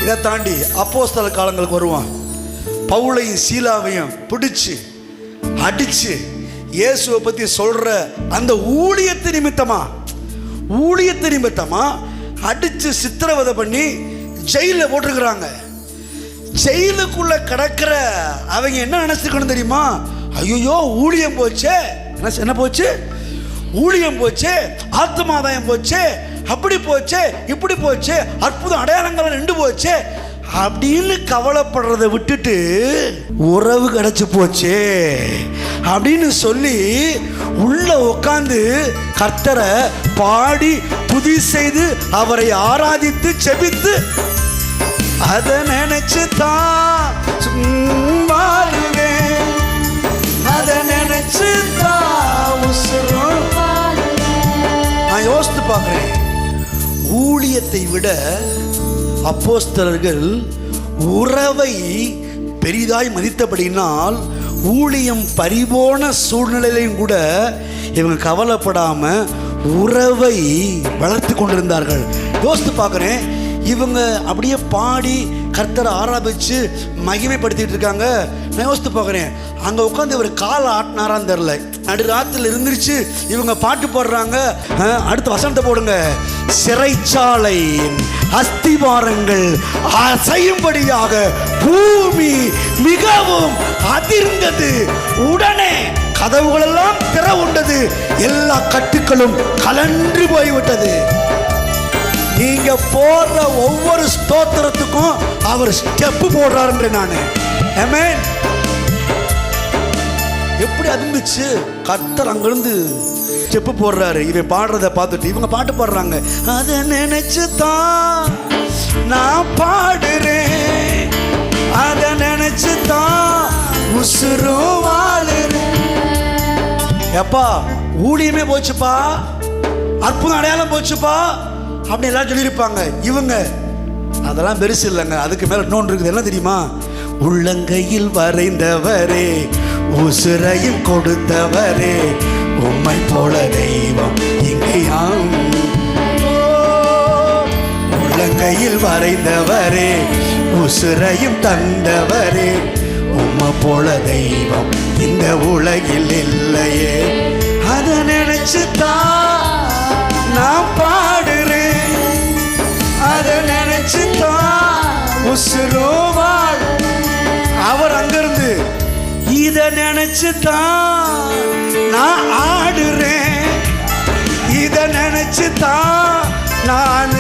இதை தாண்டி அப்போஸ்தலர் காலங்களுக்கு வருவான். பவுலையும் சீலாவையும் பிடிச்சு அடிச்சு இயேசுவை பற்றி சொல்ற அந்த ஊழியத்து நிமித்தமா அடிச்சு சித்திரவதை பண்ணி ஜெயிலில் போட்டிருக்கிறாங்க. ஜெயிலுக்குள்ள கிடக்கிற அவங்க என்ன நினைச்சுக்கணும் தெரியுமா? ஐயோ ஊழியம் போச்சே, என்ன போச்சு? ஊழியம் போச்சே, ஆத்மாதாயம் போச்சே, அப்படி போச்சே, இப்படி போச்சே, அற்புதம் அடையாளங்கள் நின்று போச்சே அப்படின்னு கவலைப்படுறதை விட்டுட்டு உறவு கிடைச்சு போச்சே அப்படின்னு சொல்லி உள்ள உட்கார்ந்து கர்த்தரை பாடி துதி செய்து அவரை ஆராதித்து செபித்து அதை நினைச்சு தான் வாழுவேன், அதை நினைச்சு தான் உசுரும். நான் யோசித்து பார்க்கிறேன், ஊழியத்தை விட அப்போஸ்தலர்கள் உறவை பெரிதாய் மதித்தபடினால் ஊழியம் பறிபோன சூழ்நிலையிலும் கூட இவங்க கவலைப்படாம உறவை வளர்த்து கொண்டிருந்தார்கள். யோசித்து பார்க்குறேன், இவங்க அப்படியே பாடி கர்த்தரை ஆராதிச்சு மகிமைப்படுத்திட்டு இருக்காங்க. நான் யோசித்து பார்க்குறேன், அங்கே உட்காந்து இவர் கால் ஆட்டினாரான்னு தெரில. நடு ராத்திரில் இருந்துருச்சு, இவங்க பாட்டு பாடுறாங்க. அடுத்த வசனத்தை போடுங்க. சிறைச்சாலை அஸ்திவாரங்கள் அசையும்படியாக பூமி மிகவும் அதிர்ந்தது. உடனே கதவுகள் எல்லாம் திற உண்டது, எல்லா கட்டுக்களும் கலன்று போய்விட்டது. நீங்க போடுற ஒவ்வொரு ஸ்தோத்திரத்துக்கும் அவர் ஸ்டெப்பு போடுறாருன்ற நான். ஆமென். எப்படி அதிர்ந்துச்சு, கர்த்தர் அங்கிருந்து ஸ்டெப்பு போடுறாரு. இவன் பாடுறத பார்த்துட்டு இவங்க பாட்டு பாடுறாங்க. அதை நினைச்சு தான் நான் பாடுறேன், அதை நினைச்சு தான் உசுரும் வாழுறேன். எப்பா ஊழியமே போச்சுப்பா, அற்புதம் அடையாளம் போச்சுப்பா அப்படி எல்லாம் சொல்லியிருப்பாங்க. இவங்க அதெல்லாம் பெருசு இல்லைங்க, அதுக்கு மேல இன்னொன்று இருக்குது. என்ன தெரியுமா? உள்ளங்கையில் வரைந்தவரே, உசுரையும் கொடுத்தவரே, உம்மை போல தெய்வம் இங்கேயாம். உள்ளங்கையில் வரைந்தவரே, உசுரையும் தந்தவரே, உம்மை போல தெய்வம் இந்த உலகில் இல்லையே. அதை நினைச்சு தான் நான் பாடுறேன், அதை நினைச்சு தான் உசுரோவாள். அவர் அங்கிருந்து இதை நினைச்சு தான் நான் ஆடுறேன், இதை நினைச்சு தான் நான்